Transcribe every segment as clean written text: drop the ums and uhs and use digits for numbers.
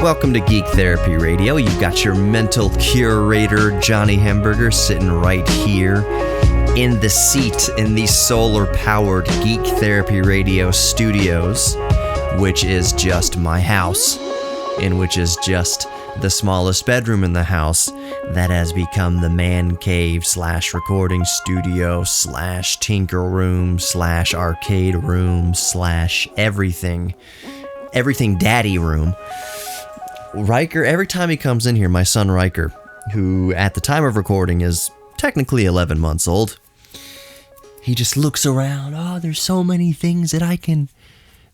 Welcome to Geek Therapy Radio. You've got your mental curator, Johnny Hamburger, sitting right here in the seat in the solar-powered Geek Therapy Radio studios, which is just my house, and which is just the smallest bedroom in the house that has become the man cave / recording studio / tinker room / arcade room / everything daddy room. Riker, every time he comes in here, my son Riker, who at the time of recording is technically 11 months old, he just looks around. Oh, there's so many things that I can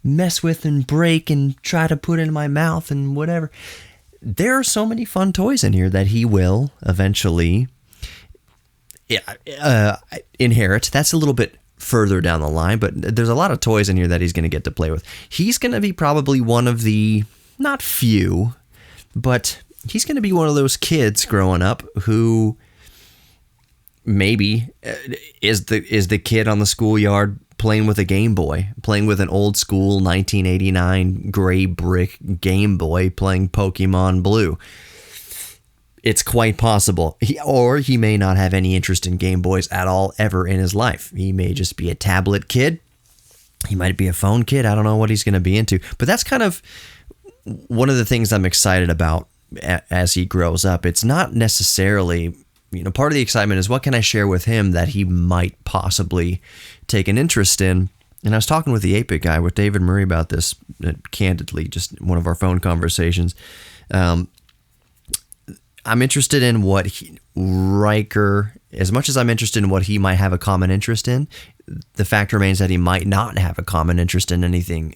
mess with and break and try to put in my mouth and whatever. There are so many fun toys in here that he will eventually inherit. That's a little bit further down the line, but there's a lot of toys in here that he's going to get to play with. He's going to be probably one of the, not few, but he's going to be one of those kids growing up who maybe is the kid on the schoolyard playing with a Game Boy, playing with an old school 1989 gray brick Game Boy, playing Pokemon Blue. It's quite possible. He may not have any interest in Game Boys at all ever in his life. He may just be a tablet kid. He might be a phone kid. I don't know what he's going to be into. But that's kind of one of the things I'm excited about as he grows up. It's not necessarily, part of the excitement is what can I share with him that he might possibly take an interest in. And I was talking with the 8-Bit guy, with David Murray, about this candidly, just one of our phone conversations. I'm interested in what Riker, as much as I'm interested in what he might have a common interest in, the fact remains that he might not have a common interest in anything.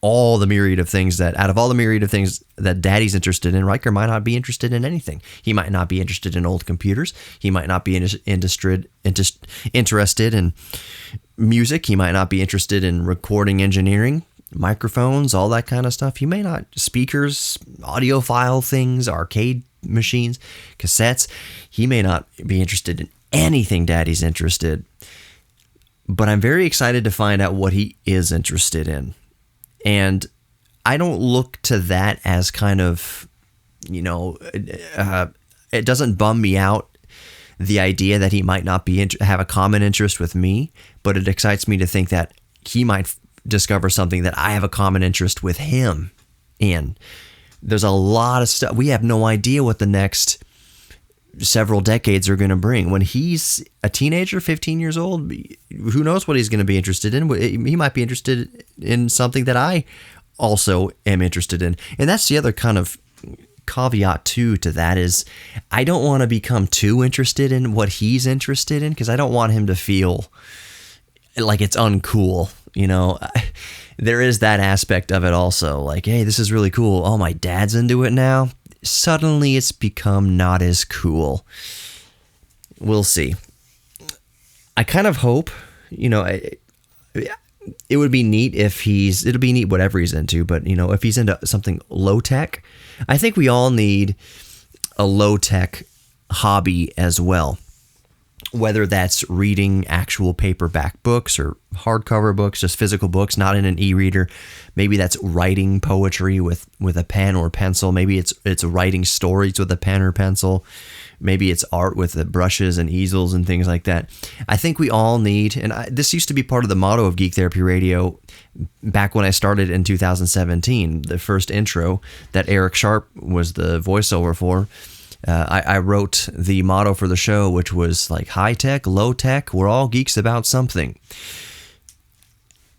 All the myriad of things that, out of all the myriad of things that Daddy's interested in, Riker might not be interested in anything. He might not be interested in old computers. He might not be interested in music. He might not be interested in recording engineering, microphones, all that kind of stuff. He may not, speakers, audiophile things, arcade machines, cassettes. He may not be interested in anything Daddy's interested. But I'm very excited to find out what he is interested in. And I don't look to that as kind of, it doesn't bum me out, the idea that he might not have a common interest with me, but it excites me to think that he might discover something that I have a common interest with him in. There's a lot of stuff. We have no idea what the next several decades are going to bring. When he's a teenager, 15 years old, who knows what he's going to be interested in? He might be interested in something that I also am interested in. And that's the other kind of caveat to that is I don't want to become too interested in what he's interested in, because I don't want him to feel like it's uncool. There is that aspect of it also. Like, hey, this is really cool. Oh, my dad's into it now. Suddenly it's become not as cool. We'll see. I kind of hope, it would be neat it'll be neat whatever he's into, but if he's into something low tech, I think we all need a low tech hobby as well. Whether that's reading actual paperback books or hardcover books, just physical books, not in an e-reader. Maybe that's writing poetry with a pen or pencil. Maybe it's writing stories with a pen or pencil. Maybe it's art with the brushes and easels and things like that. I think we all need, and this used to be part of the motto of Geek Therapy Radio back when I started in 2017, the first intro that Eric Sharp was the voiceover for. I wrote the motto for the show, which was like high tech, low tech, we're all geeks about something.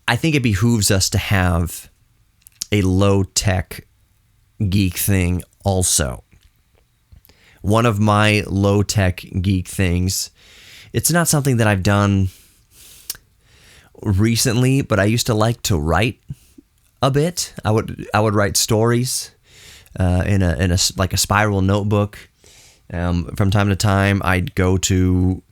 I think it behooves us to have a low tech geek thing also. One of my low tech geek things, it's not something that I've done recently, but I used to like to write a bit. I would write stories in a spiral notebook. From time to time, I'd go to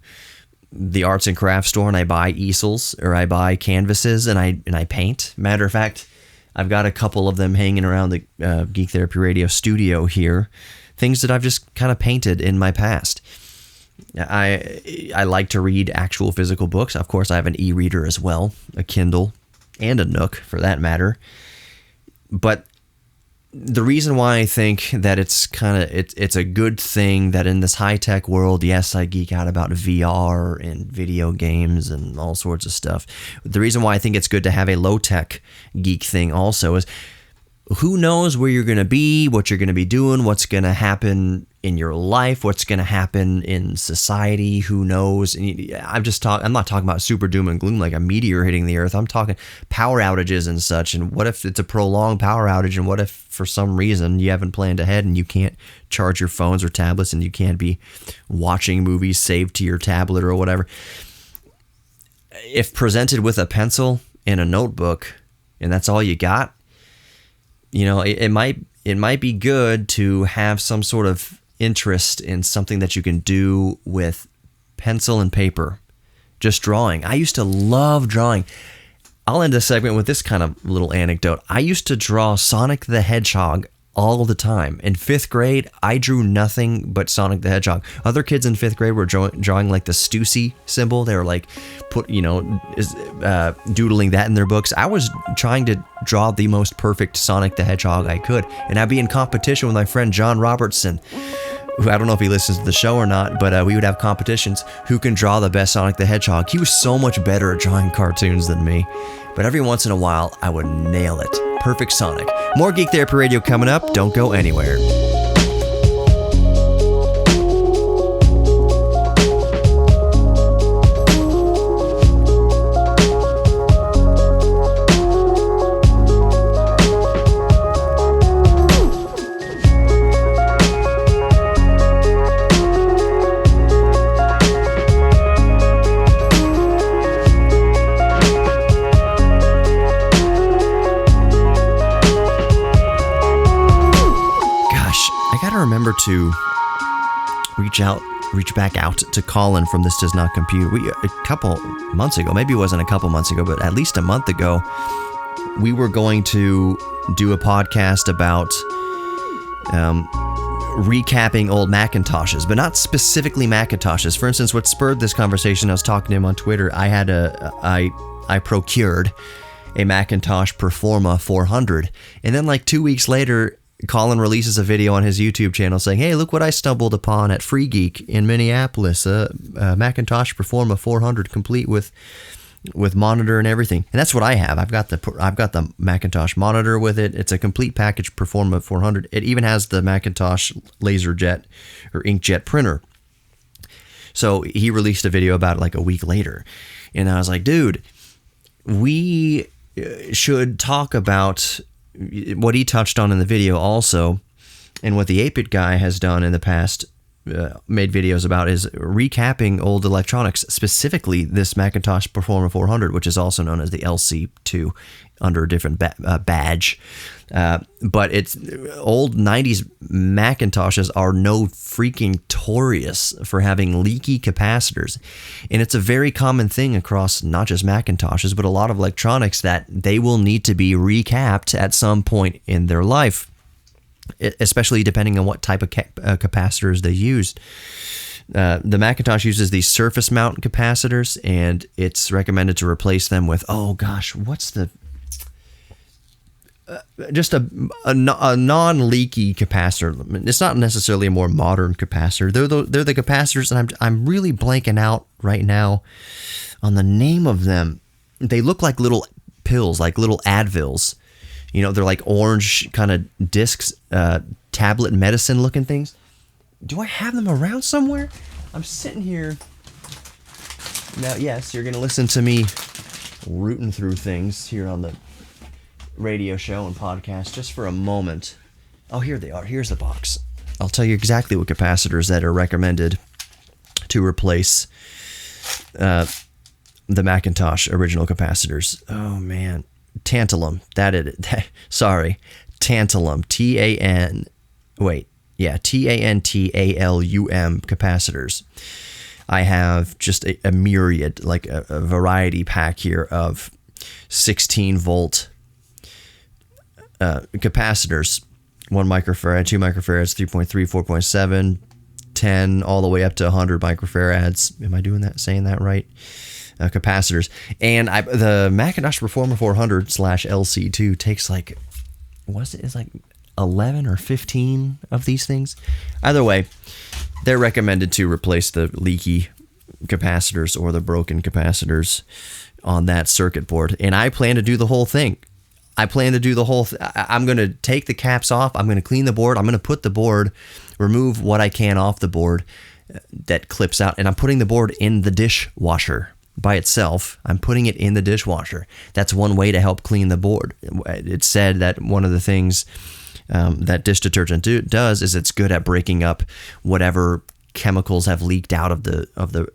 the arts and crafts store and I buy easels or I buy canvases and I paint. Matter of fact, I've got a couple of them hanging around the Geek Therapy Radio studio here. Things that I've just kind of painted in my past. I like to read actual physical books. Of course, I have an e-reader as well, a Kindle, and a Nook for that matter. But the reason why I think that it's a good thing that in this high tech world, yes, I geek out about VR and video games and all sorts of stuff. The reason why I think it's good to have a low tech geek thing also is, who knows where you're going to be, what you're going to be doing, what's going to happen in your life, what's going to happen in society, who knows. And I'm not talking about super doom and gloom like a meteor hitting the earth. I'm talking power outages and such. And what if it's a prolonged power outage, and what if for some reason you haven't planned ahead and you can't charge your phones or tablets and you can't be watching movies saved to your tablet or whatever. If presented with a pencil and a notebook and that's all you got, it might be good to have some sort of interest in something that you can do with pencil and paper, just drawing. I used to love drawing. I'll end this segment with this kind of little anecdote. I used to draw Sonic the Hedgehog all the time. In 5th grade, I drew nothing but Sonic the Hedgehog. Other kids in 5th grade were drawing like the Stussy symbol. They were like doodling that in their books. I was trying to draw the most perfect Sonic the Hedgehog I could. And I'd be in competition with my friend John Robertson, who I don't know if he listens to the show or not, but we would have competitions. Who can draw the best Sonic the Hedgehog? He was so much better at drawing cartoons than me. But every once in a while, I would nail it. Perfect Sonic. More Geek Therapy Radio coming up. Don't go anywhere. Remember to reach back out to Colin from This Does Not Compute. A couple months ago, maybe it wasn't a couple months ago, but at least a month ago, we were going to do a podcast about recapping old Macintoshes, but not specifically Macintoshes. For instance, what spurred this conversation, I was talking to him on Twitter. I procured a Macintosh Performa 400, and then like 2 weeks later, Colin releases a video on his YouTube channel saying, "Hey, look what I stumbled upon at Free Geek in Minneapolis, Macintosh Performa 400 complete with monitor and everything." And that's what I have. I've got the Macintosh monitor with it. It's a complete package Performa 400. It even has the Macintosh LaserJet or inkjet printer. So he released a video about it like a week later, and I was like, "Dude, we should talk about what he touched on in the video also, and what the 8-Bit guy has done in the past, made videos about, is recapping old electronics, specifically this Macintosh Performa 400, which is also known as the LC2 under a different badge. But it's old 90s Macintoshes are no freaking notorious for having leaky capacitors. And it's a very common thing across not just Macintoshes, but a lot of electronics, that they will need to be recapped at some point in their life, especially depending on what type of capacitors they used. The Macintosh uses these surface mount capacitors, and it's recommended to replace them with, just a non-leaky capacitor. It's not necessarily a more modern capacitor. They're the capacitors, and I'm really blanking out right now on the name of them. They look like little pills, like little Advils. They're like orange kind of discs, tablet medicine looking things. Do I have them around somewhere? I'm sitting here. Now, yes, you're going to listen to me rooting through things here on the radio show and podcast just for a moment. Oh, here they are. Here's the box. I'll tell you exactly what capacitors that are recommended to replace the Macintosh original capacitors. Oh, man. Tantalum. Sorry. Tantalum. Tantalum capacitors. I have just a myriad, like a variety pack here of 16 volt capacitors. 1 microfarad, 2 microfarads, 3.3, 4.7, 10, all the way up to 100 microfarads. Am I saying that right? Capacitors. And the Macintosh Performa 400/LC2 takes like, what's it? It's like 11 or 15 of these things. Either way, they're recommended to replace the leaky capacitors or the broken capacitors on that circuit board. And I plan to do the whole thing. I'm going to take the caps off. I'm going to clean the board. I'm going to put the board, remove what I can off the board that clips out. And I'm putting the board in the dishwasher by itself. I'm putting it in the dishwasher. That's one way to help clean the board. It's said that one of the things that dish detergent does is it's good at breaking up whatever chemicals have leaked out of the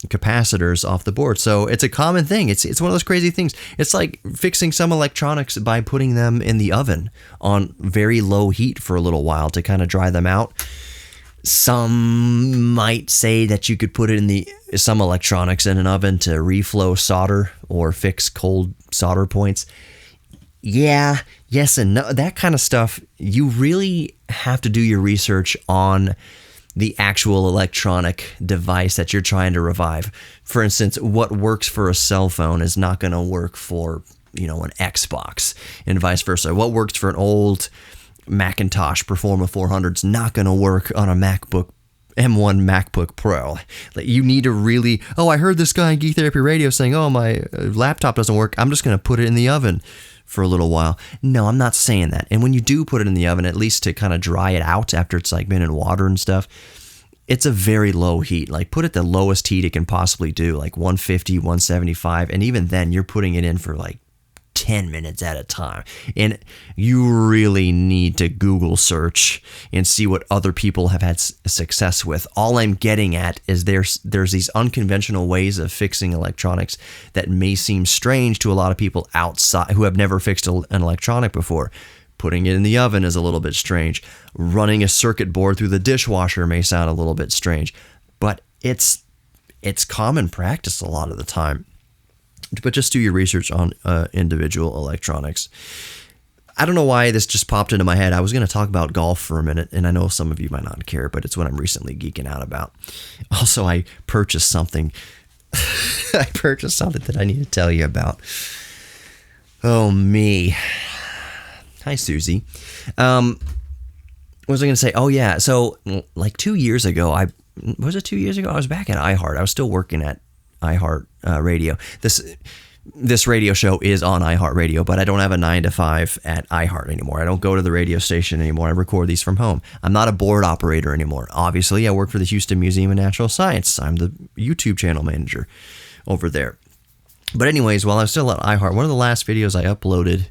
capacitors off the board. So it's a common thing. It's one of those crazy things. It's like fixing some electronics by putting them in the oven on very low heat for a little while to kind of dry them out. Some might say that you could put some electronics in an oven to reflow solder or fix cold solder points. Yeah, yes and no. That kind of stuff, you really have to do your research on the actual electronic device that you're trying to revive. For instance, what works for a cell phone is not going to work for, an Xbox, and vice versa. What works for an old Macintosh Performa 400 is not going to work on a MacBook M1 MacBook Pro. You need to really, I heard this guy on Geek Therapy Radio saying, my laptop doesn't work. I'm just going to put it in the oven for a little while. No, I'm not saying that. And when you do put it in the oven, at least to kind of dry it out after it's been in water and stuff, it's a very low heat. Put it the lowest heat it can possibly do, 150, 175. And even then you're putting it in for 10 minutes at a time. And you really need to Google search and see what other people have had success with. All I'm getting at is there's these unconventional ways of fixing electronics that may seem strange to a lot of people outside who have never fixed an electronic before. Putting it in the oven is a little bit strange. Running a circuit board through the dishwasher may sound a little bit strange, but it's common practice a lot of the time. But just do your research on individual electronics. I don't know why this just popped into my head. I was going to talk about golf for a minute, and I know some of you might not care, but it's what I'm recently geeking out about. Also, I purchased something. That I need to tell you about. Oh, me. Hi, Susie. What was I going to say? Oh, yeah. So, 2 years ago, I was back at iHeart. I was still working at iHeart Radio. This radio show is on iHeart Radio, but I don't have a 9 to 5 at iHeart anymore. I don't go to the radio station anymore. I record these from home. I'm not a board operator anymore. Obviously, I work for the Houston Museum of Natural Science. I'm the YouTube channel manager over there. But anyways, while I was still at iHeart, one of the last videos I uploaded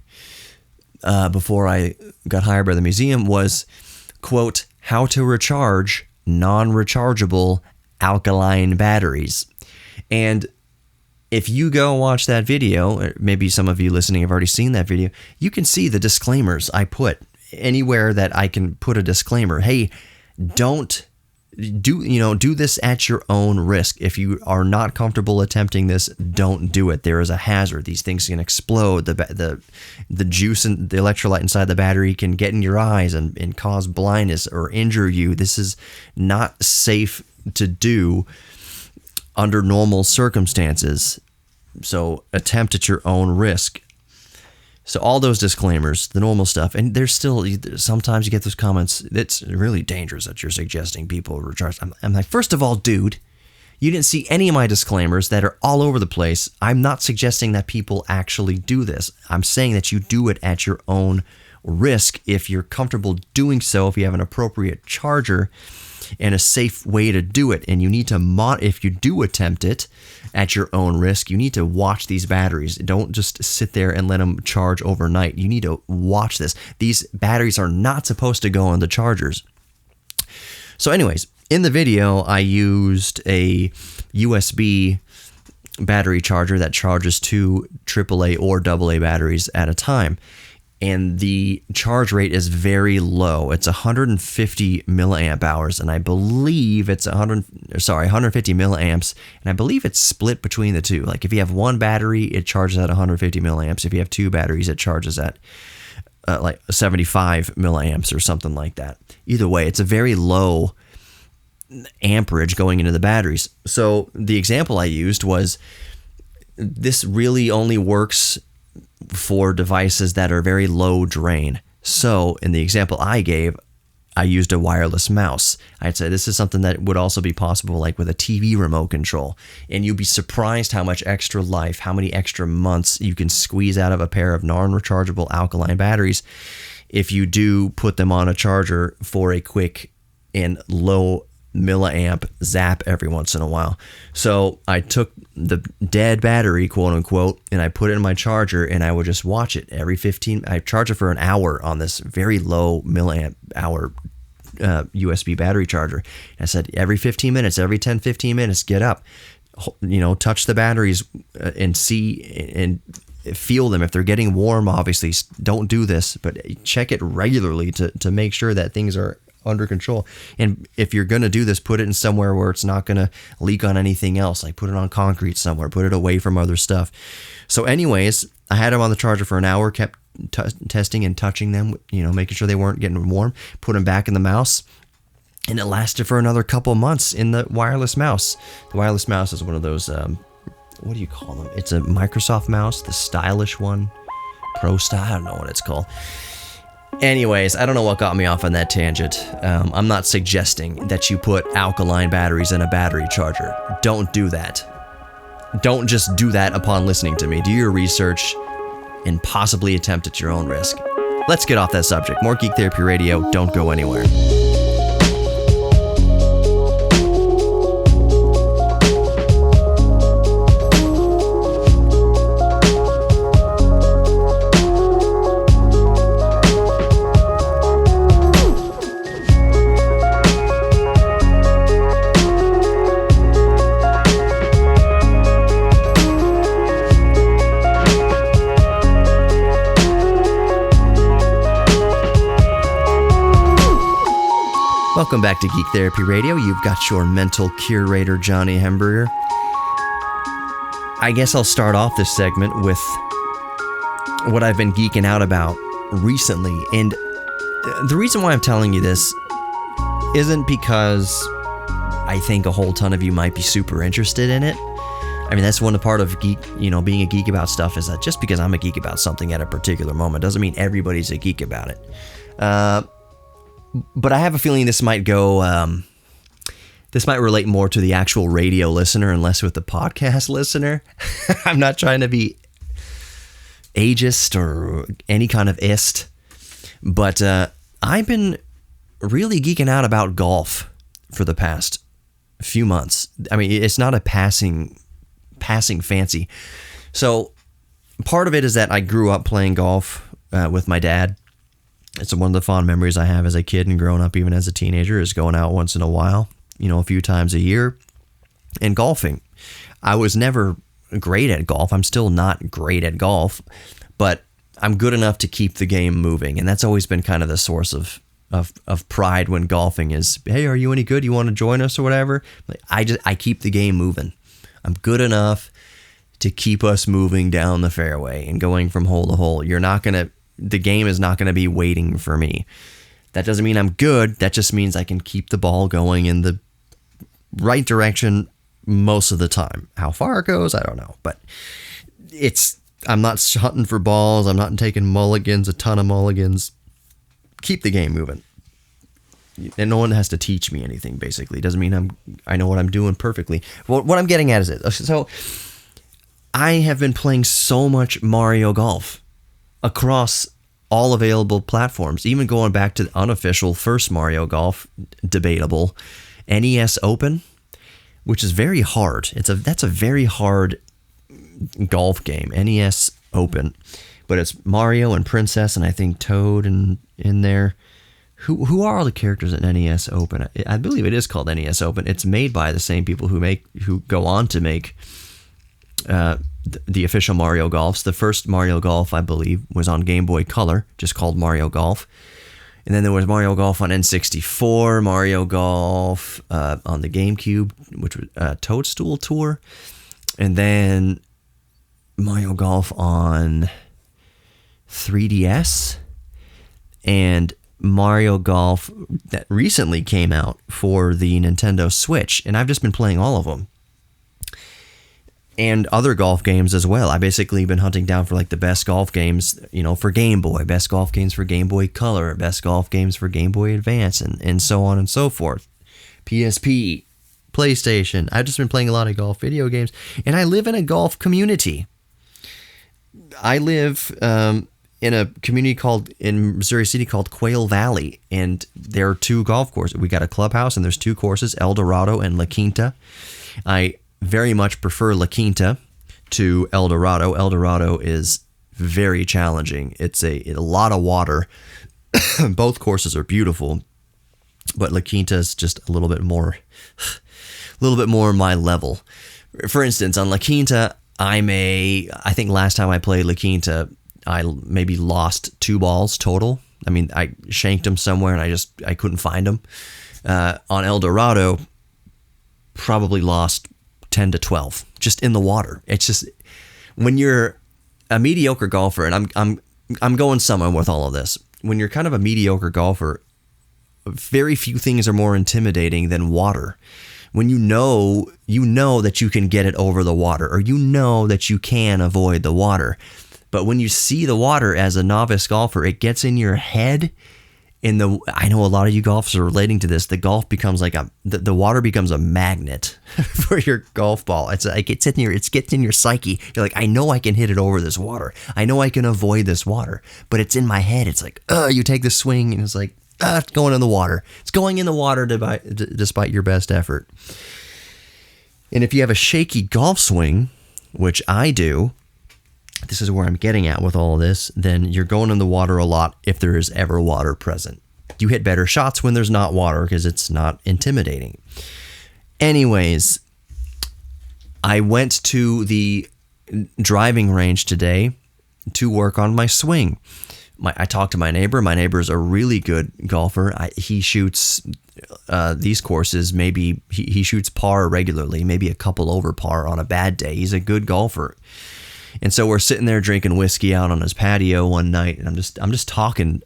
before I got hired by the museum was, quote, how to recharge non-rechargeable alkaline batteries. And if you go watch that video, or maybe some of you listening have already seen that video, you can see the disclaimers I put. Anywhere that I can put a disclaimer, hey, don't do this at your own risk. If you are not comfortable attempting this, don't do it. There is a hazard. These things can explode. The juice and the electrolyte inside the battery can get in your eyes and cause blindness or injure you. This is not safe to do under normal circumstances. So attempt at your own risk. So all those disclaimers, the normal stuff, and there's still, sometimes you get those comments, it's really dangerous that you're suggesting people recharge. I'm like, first of all, dude, you didn't see any of my disclaimers that are all over the place. I'm not suggesting that people actually do this. I'm saying that you do it at your own risk if you're comfortable doing so, if you have an appropriate charger and a safe way to do it. And you need to if you do attempt it at your own risk, you need to watch these batteries. Don't just sit there and let them charge overnight. You need to watch this. These batteries are not supposed to go on the chargers. So anyways, in the video, I used a USB battery charger that charges two AAA or AA batteries at a time. And the charge rate is very low. It's 150 milliamp hours, and I believe it's 150 milliamps, and I believe it's split between the two. Like if you have one battery, it charges at 150 milliamps. If you have two batteries, it charges at 75 milliamps or something like that. Either way, it's a very low amperage going into the batteries. So the example I used was this really only works for devices that are very low drain. So in the example I gave, I used a wireless mouse. I'd say this is something that would also be possible like with a TV remote control. And you'd be surprised how much extra life, how many extra months you can squeeze out of a pair of non-rechargeable alkaline batteries if you do put them on a charger for a quick and low milliamp zap every once in a while. So I took the dead battery, quote unquote, and I put it in my charger, and I would just watch it every 15. I charge it for an hour on this very low milliamp hour USB battery charger. I said every 15 minutes, every 10-15 minutes, get up, touch the batteries and see and feel them. If they're getting warm, obviously don't do this, but check it regularly to make sure that things are under control. And if you're going to do this, put it in somewhere where it's not going to leak on anything else. Like put it on concrete somewhere, put it away from other stuff. So anyways, I had them on the charger for an hour, kept testing and touching them, making sure they weren't getting warm, put them back in the mouse, and it lasted for another couple months in the wireless mouse. The wireless mouse is one of those, what do you call them? It's a Microsoft mouse, the stylish one, Pro Style, I don't know what it's called. Anyways, I don't know what got me off on that tangent. I'm not suggesting that you put alkaline batteries in a battery charger. Don't do that. Don't just do that upon listening to me. Do your research and possibly attempt at your own risk. Let's get off that subject. More Geek Therapy Radio. Don't go anywhere. Welcome back to Geek Therapy Radio. You've got your mental curator, Johnny Hemberger. I guess I'll start off this segment with what I've been geeking out about recently. And the reason why I'm telling you this isn't because I think a whole ton of you might be super interested in it. I mean, that's one part of geek, being a geek about stuff is that just because I'm a geek about something at a particular moment doesn't mean everybody's a geek about it. But I have a feeling this might relate more to the actual radio listener and less with the podcast listener. I'm not trying to be ageist or any kind of ist, but I've been really geeking out about golf for the past few months. I mean, it's not a passing fancy. So part of it is that I grew up playing golf with my dad. It's one of the fond memories I have as a kid and growing up even as a teenager is going out once in a while, a few times a year and golfing. I was never great at golf. I'm still not great at golf, but I'm good enough to keep the game moving. And that's always been kind of the source of pride when golfing is, hey, are you any good? You want to join us or whatever? I keep the game moving. I'm good enough to keep us moving down the fairway and going from hole to hole. The game is not going to be waiting for me. That doesn't mean I'm good. That just means I can keep the ball going in the right direction most of the time. How far it goes, I don't know. But I'm not hunting for balls. I'm not taking mulligans, a ton of mulligans. Keep the game moving. And no one has to teach me anything, basically. It doesn't mean I know what I'm doing perfectly. What I'm getting at is it. So I have been playing so much Mario Golf across all available platforms, even going back to the unofficial first Mario Golf, debatable, NES Open, which is very hard. That's a very hard golf game, NES Open. But it's Mario and Princess and I think Toad in there. Who are all the characters at NES Open? I believe it is called NES Open. It's made by the same people who go on to make the official Mario Golfs. The first Mario Golf, I believe, was on Game Boy Color, just called Mario Golf. And then there was Mario Golf on N64, Mario Golf on the GameCube, which was Toadstool Tour, and then Mario Golf on 3DS, and Mario Golf that recently came out for the Nintendo Switch. And I've just been playing all of them. and other golf games as well. I basically been hunting down for like the best golf games, for Game Boy, best golf games for Game Boy Color, best golf games for Game Boy Advance, and so on and so forth. PSP, PlayStation. I've just been playing a lot of golf video games, and I live in a golf community. I live in a community in Missouri City called Quail Valley, and there are 2 golf courses. We got a clubhouse, and there's 2 courses, El Dorado and La Quinta. I very much prefer La Quinta to El Dorado. El Dorado is very challenging. It's a lot of water. Both courses are beautiful, but La Quinta is just a little bit more my level. For instance, on La Quinta, I think last time I played La Quinta, I maybe lost 2 balls total. I mean, I shanked them somewhere and I couldn't find them. On El Dorado, probably lost 10 to 12 just in the water. It's just, when you're a mediocre golfer, and I'm going somewhere with all of this. When you're kind of a mediocre golfer, very few things are more intimidating than water. When you know that you can get it over the water, or that you can avoid the water. But when you see the water as a novice golfer, it gets in your head. I know a lot of you golfers are relating to this. The golf becomes like the water becomes a magnet for your golf ball. It's like it gets in your psyche. You're like, I know I can hit it over this water. I know I can avoid this water. But it's in my head. It's like, you take the swing, and it's like, it's going in the water. It's going in the water despite your best effort. And if you have a shaky golf swing, which I do, this is where I'm getting at with all of this, then you're going in the water a lot if there is ever water present. You hit better shots when there's not water because it's not intimidating. Anyways, I went to the driving range today to work on my swing. I talked to my neighbor. My neighbor's a really good golfer. He shoots these courses. Maybe he shoots par regularly, maybe a couple over par on a bad day. He's a good golfer. And so we're sitting there drinking whiskey out on his patio one night, and I'm just talking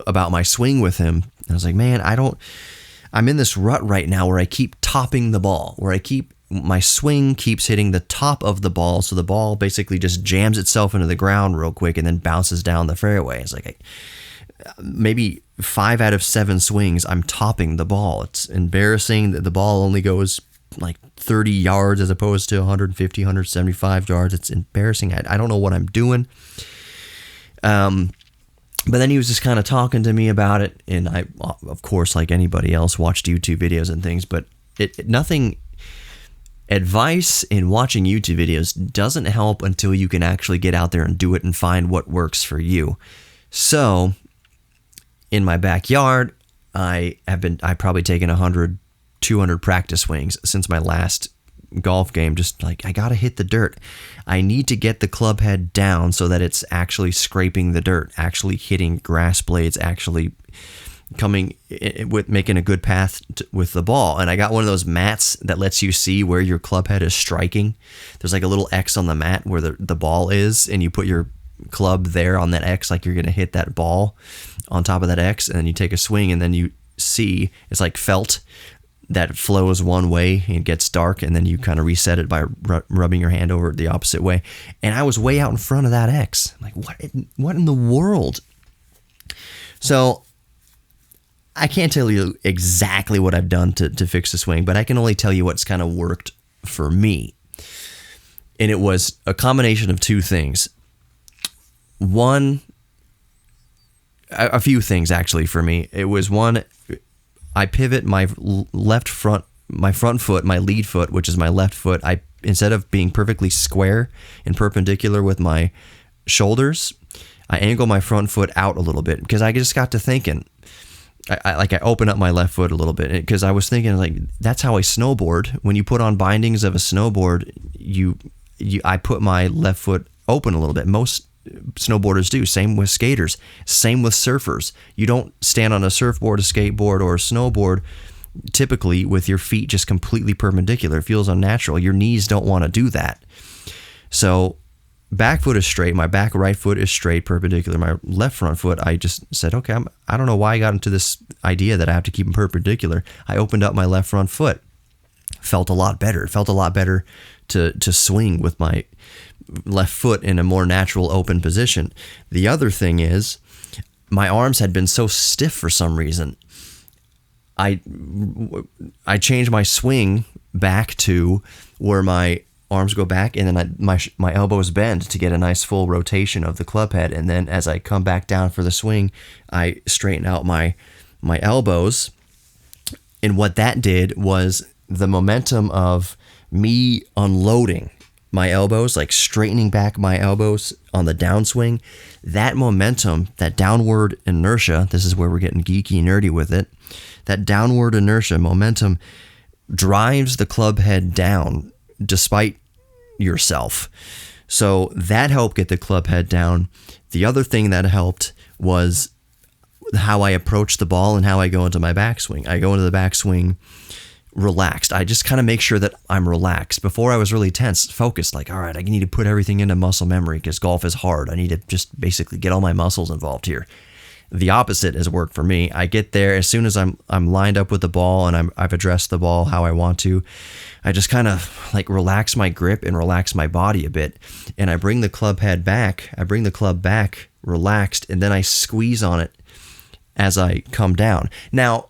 about my swing with him. And I was like, man, I'm in this rut right now where I keep topping the ball, where my swing keeps hitting the top of the ball, so the ball basically just jams itself into the ground real quick and then bounces down the fairway. It's like maybe 5 out of 7 swings, I'm topping the ball. It's embarrassing that the ball only goes like 30 yards as opposed to 150, 175 yards. It's embarrassing. I don't know what I'm doing. But then he was just kind of talking to me about it, and I, of course, like anybody else, watched YouTube videos and things, but advice in watching YouTube videos doesn't help until you can actually get out there and do it and find what works for you. So in my backyard, I've probably taken 100, 200 practice swings since my last golf game. Just like, I gotta hit the dirt. I need to get the club head down so that it's actually scraping the dirt, actually hitting grass blades, actually coming with making a good path with the ball. And I got one of those mats that lets you see where your club head is striking. There's like a little X on the mat where the ball is, and you put your club there on that X like you're gonna hit that ball on top of that X, and then you take a swing, and then you see it's like felt that flows one way and gets dark, and then you kind of reset it by rubbing your hand over the opposite way. And I was way out in front of that X. I'm like, what in the world? So I can't tell you exactly what I've done to fix the swing, but I can only tell you what's kind of worked for me. And it was a combination of 2 things. One, a few things actually for me. It was one, I pivot my front foot, my lead foot, which is my left foot. Instead of being perfectly square and perpendicular with my shoulders, I angle my front foot out a little bit, because I just got to thinking. I open up my left foot a little bit, because I was thinking, like, that's how I snowboard. When you put on bindings of a snowboard, I put my left foot open a little bit. Most snowboarders do. Same with skaters. Same with surfers. You don't stand on a surfboard, a skateboard, or a snowboard typically with your feet just completely perpendicular. It feels unnatural. Your knees don't want to do that. So back foot is straight. My back right foot is straight, perpendicular. My left front foot, I just said, okay, I don't know why I got into this idea that I have to keep them perpendicular. I opened up my left front foot. felt a lot better. It felt a lot better to swing with my left foot in a more natural open position. The other thing is my arms had been so stiff for some reason. I changed my swing back to where my arms go back, and then my elbows bend to get a nice full rotation of the club head. And then as I come back down for the swing, I straighten out my elbows. And what that did was the momentum of me unloading my elbows, like straightening back my elbows on the downswing, that momentum, that downward inertia, this is where we're getting geeky and nerdy with it, that downward inertia momentum drives the club head down despite yourself. So that helped get the club head down. The other thing that helped was how I approach the ball and how I go into my backswing. I go into the backswing relaxed. I just kind of make sure that I'm relaxed. Before I was really tense, focused, like, all right, I need to put everything into muscle memory because golf is hard. I need to just basically get all my muscles involved here. The opposite has worked for me. I get there as soon as I'm lined up with the ball and I've addressed the ball how I want to. I just kind of like relax my grip and relax my body a bit, and I bring the club head back. I bring the club back relaxed, and then I squeeze on it as I come down. Now,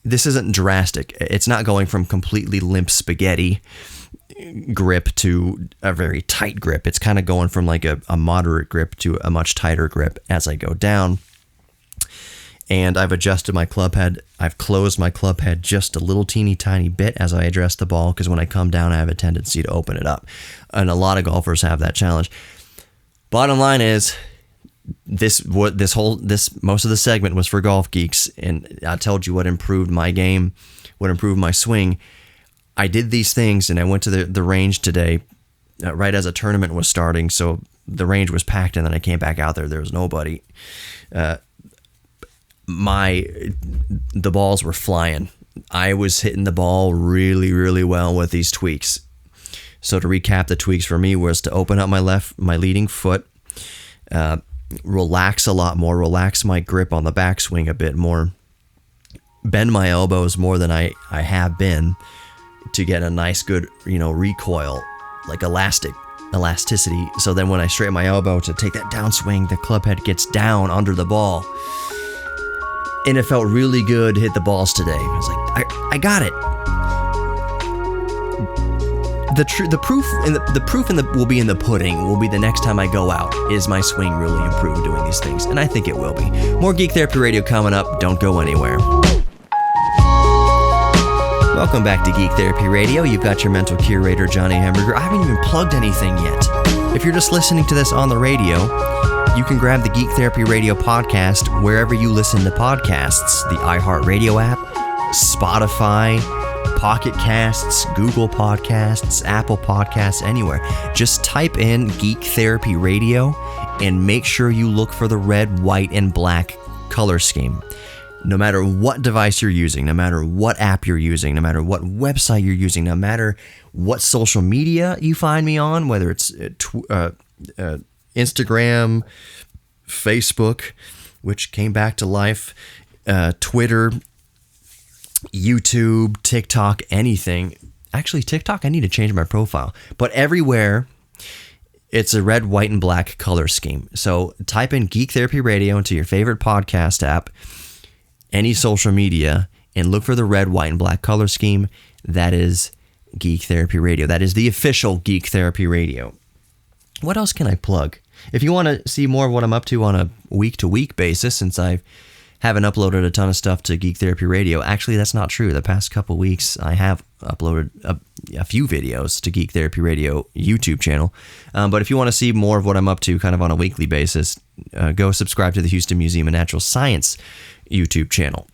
this isn't drastic. It's not going from completely limp spaghetti grip to a very tight grip. It's kind of going from like a moderate grip to a much tighter grip as I go down. And I've adjusted my club head. I've closed my club head just a little teeny tiny bit as I address the ball, because when I come down, I have a tendency to open it up. And a lot of golfers have that challenge. Bottom line is, most of the segment was for golf geeks, and I told you what improved my game, what improved my swing. I did these things, and I went to the range today right as a tournament was starting, so the range was packed, and then I came back out there. There was nobody. The balls were flying. I was hitting the ball really, really well with these tweaks. So to recap, the tweaks for me was to open up my leading foot, relax a lot more, relax my grip on the backswing a bit more, bend my elbows more than I have been to get a nice good, recoil, like elasticity. So then when I straighten my elbow to take that downswing, the club head gets down under the ball. And it felt really good to hit the balls today. I was like, I got it. The proof will be in the pudding. Will be the next time I go out. Is my swing really improved doing these things? And I think it will be. More Geek Therapy Radio coming up. Don't go anywhere. Welcome back to Geek Therapy Radio. You've got your mental curator, Johnny Hamburger. I haven't even plugged anything yet. If you're just listening to this on the radio, you can grab the Geek Therapy Radio podcast wherever you listen to podcasts. The iHeartRadio app, Spotify, Pocket Casts, Google Podcasts, Apple Podcasts, anywhere. Just type in Geek Therapy Radio and make sure you look for the red, white, and black color scheme. No matter what device you're using, no matter what app you're using, no matter what website you're using, no matter what social media you find me on, whether it's Instagram, Facebook, which came back to life, Twitter, YouTube, TikTok, anything. Actually, TikTok, I need to change my profile. But everywhere, it's a red, white, and black color scheme. So type in Geek Therapy Radio into your favorite podcast app, any social media, and look for the red, white, and black color scheme. That is Geek Therapy Radio. That is the official Geek Therapy Radio. What else can I plug? If you want to see more of what I'm up to on a week-to-week basis, since I haven't uploaded a ton of stuff to Geek Therapy Radio, actually that's not true. The past couple weeks I have uploaded a few videos to Geek Therapy Radio YouTube channel. But if you want to see more of what I'm up to kind of on a weekly basis, go subscribe to the Houston Museum of Natural Science YouTube channel.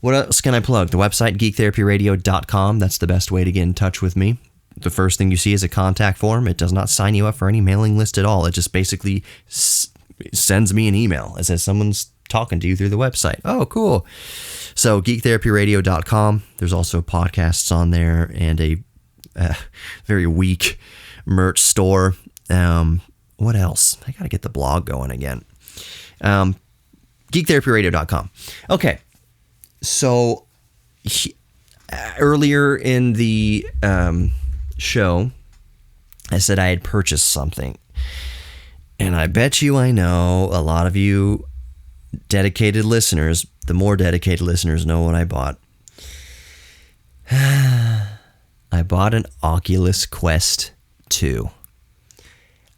What else can I plug? The website, geektherapyradio.com. That's the best way to get in touch with me. The first thing you see is a contact form. It does not sign you up for any mailing list at all. It just basically sends me an email. It says someone's talking to you through the website. Oh, cool. So geektherapyradio.com. There's also podcasts on there and a very weak merch store. What else? I got to get the blog going again. Geektherapyradio.com. Okay. So earlier in the show, I said I had purchased something. And I bet you I know a lot of you dedicated listeners, the more dedicated listeners know what I bought. I bought an Oculus Quest 2.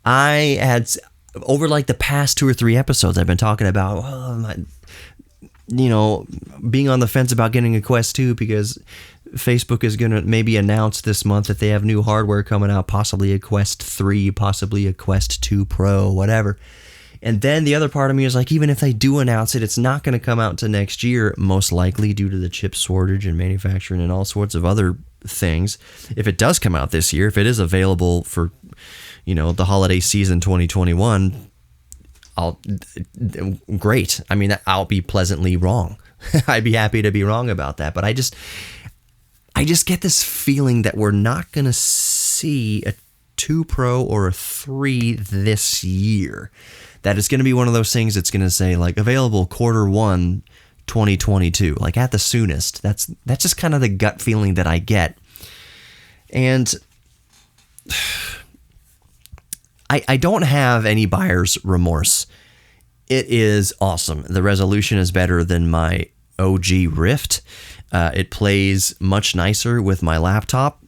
I had, over like the past 2 or 3 episodes, I've been talking about, being on the fence about getting a Quest 2 because Facebook is going to maybe announce this month that they have new hardware coming out, possibly a Quest 3, possibly a Quest 2 Pro, whatever. And then the other part of me is like, even if they do announce it, it's not going to come out until next year, most likely due to the chip shortage and manufacturing and all sorts of other things. If it does come out this year, if it is available for, the holiday season 2021, great. I mean, I'll be pleasantly wrong. I'd be happy to be wrong about that. But I just get this feeling that we're not going to see a 2 Pro or a 3 this year. That it's going to be one of those things that's going to say like available Q1 2022, like at the soonest. That's just kind of the gut feeling that I get. And I don't have any buyer's remorse. It is awesome. The resolution is better than my OG Rift. It plays much nicer with my laptop.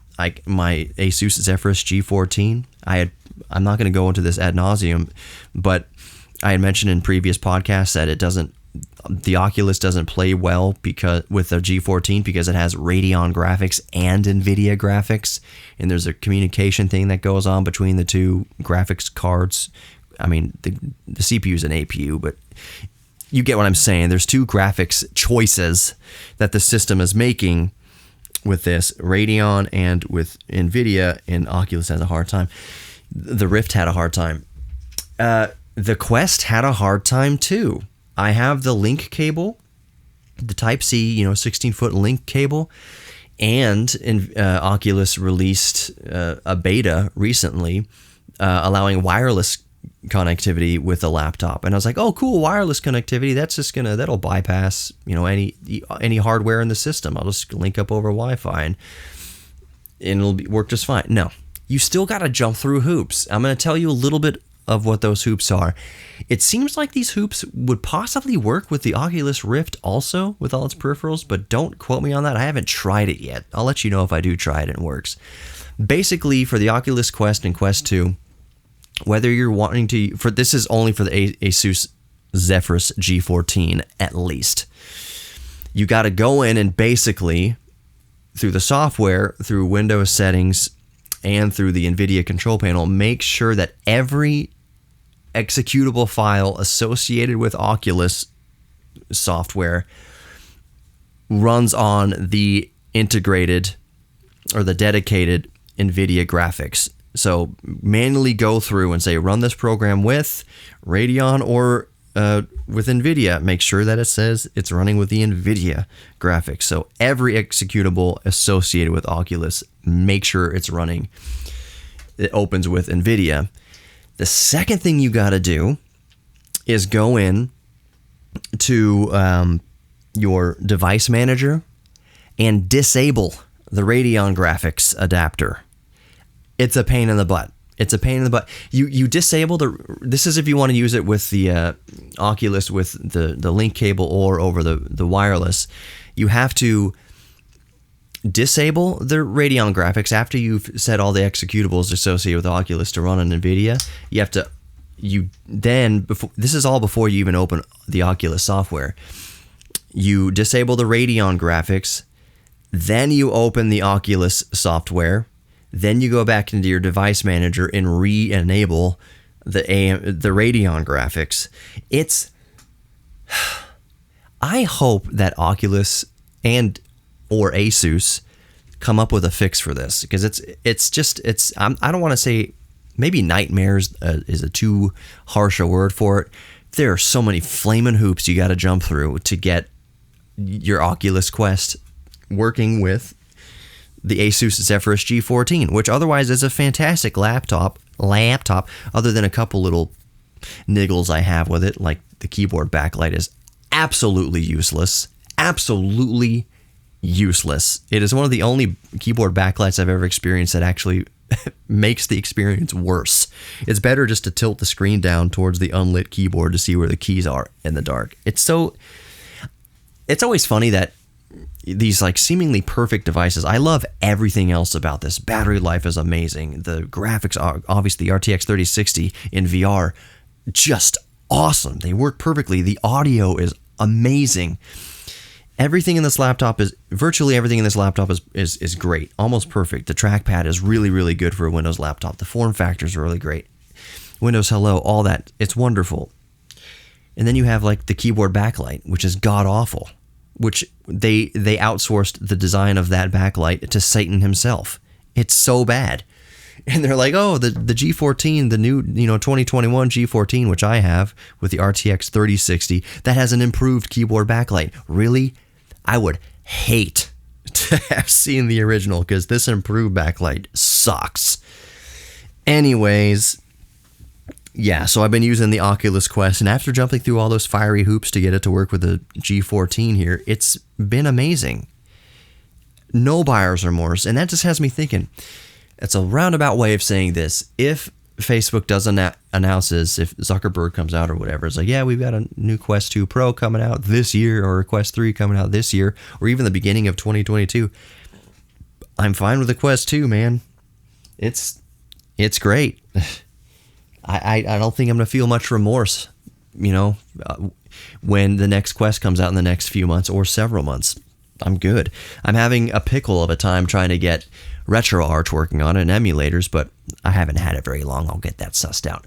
My Asus Zephyrus G14. I'm not going to go into this ad nauseum, but I had mentioned in previous podcasts that the Oculus doesn't play well because with the G14 because it has Radeon graphics and NVIDIA graphics, and there's a communication thing that goes on between the two graphics cards. I mean, the CPU is an APU, but you get what I'm saying. There's 2 graphics choices that the system is making with this, Radeon and with NVIDIA, and Oculus has a hard time. The Rift had a hard time. The Quest had a hard time too. I have the link cable, the Type-C, 16-foot link cable, and Oculus released a beta recently allowing wireless connectivity with a laptop. And I was like, oh, cool, wireless connectivity. That's just that'll bypass, any hardware in the system. I'll just link up over Wi-Fi and it'll work just fine. No, you still got to jump through hoops. I'm going to tell you a little bit of what those hoops are. It seems like these hoops would possibly work with the Oculus Rift also, with all its peripherals, but don't quote me on that. I haven't tried it yet. I'll let you know if I do try it and it works. Basically, for the Oculus Quest and Quest 2, whether you're wanting to, this is only for the Asus Zephyrus G14 at least. You got to go in and basically, through the software, through Windows settings, and through the NVIDIA control panel, make sure that every executable file associated with Oculus software runs on the integrated or the dedicated NVIDIA graphics. So manually go through and say, run this program with Radeon or with NVIDIA. Make sure that it says it's running with the NVIDIA graphics. So every executable associated with Oculus, make sure it's running. It opens with NVIDIA. The second thing you got to do is go in to your device manager and disable the Radeon graphics adapter. It's a pain in the butt. It's a pain in the butt. You disable this is if you want to use it with the Oculus with the link cable or over the wireless. You have to disable the Radeon graphics after you've set all the executables associated with Oculus to run on NVIDIA. This is all before you even open the Oculus software. You disable the Radeon graphics, then you open the Oculus software. Then you go back into your device manager and re-enable the Radeon graphics. I hope that Oculus or Asus come up with a fix for this, because I don't want to say, maybe nightmares is a too harsh a word for it. There are so many flaming hoops you got to jump through to get your Oculus Quest working with the Asus Zephyrus G14, which otherwise is a fantastic laptop, other than a couple little niggles I have with it, like the keyboard backlight is absolutely useless. Absolutely useless. It is one of the only keyboard backlights I've ever experienced that actually makes the experience worse. It's better just to tilt the screen down towards the unlit keyboard to see where the keys are in the dark. It's always funny that these like seemingly perfect devices, I love everything else about this. Battery life is amazing. The graphics are obviously the RTX 3060 in VR, just awesome. They work perfectly. The audio is amazing. Everything in this laptop virtually everything in this laptop is great, almost perfect. The trackpad is really, really good for a Windows laptop. The form factor is really great. Windows Hello, all that, it's wonderful. And then you have like the keyboard backlight, which is god awful, which they outsourced the design of that backlight to Satan himself. It's so bad. And they're like, oh, the G14, the new 2021 G14, which I have with the RTX 3060, that has an improved keyboard backlight. Really? I would hate to have seen the original because this improved backlight sucks. Anyways, yeah, so I've been using the Oculus Quest, and after jumping through all those fiery hoops to get it to work with the G14 here, it's been amazing. No buyer's remorse, and that just has me thinking. It's a roundabout way of saying this. If Facebook announces, if Zuckerberg comes out or whatever, it's like, yeah, we've got a new Quest 2 Pro coming out this year, or a Quest 3 coming out this year, or even the beginning of 2022, I'm fine with the Quest 2, man. It's great. I don't think I'm going to feel much remorse, when the next Quest comes out in the next few months or several months. I'm good. I'm having a pickle of a time trying to get RetroArch working on it and emulators, but I haven't had it very long. I'll get that sussed out.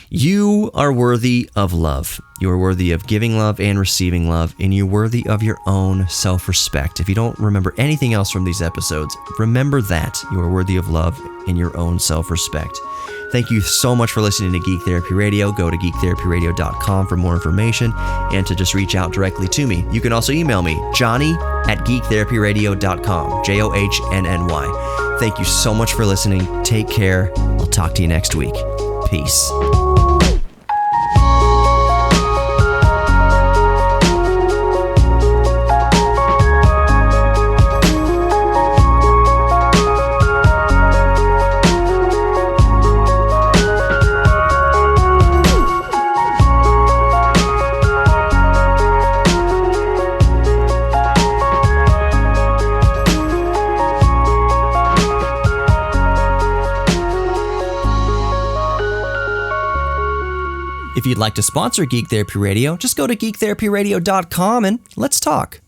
You are worthy of love. You are worthy of giving love and receiving love, and you're worthy of your own self-respect. If you don't remember anything else from these episodes, remember that you are worthy of love and your own self-respect. Thank you so much for listening to Geek Therapy Radio. Go to geektherapyradio.com for more information and to just reach out directly to me. You can also email me, johnny@geektherapyradio.com, JOHNNY. Thank you so much for listening. Take care. I'll talk to you next week. Peace. If you'd like to sponsor Geek Therapy Radio, just go to geektherapyradio.com and let's talk.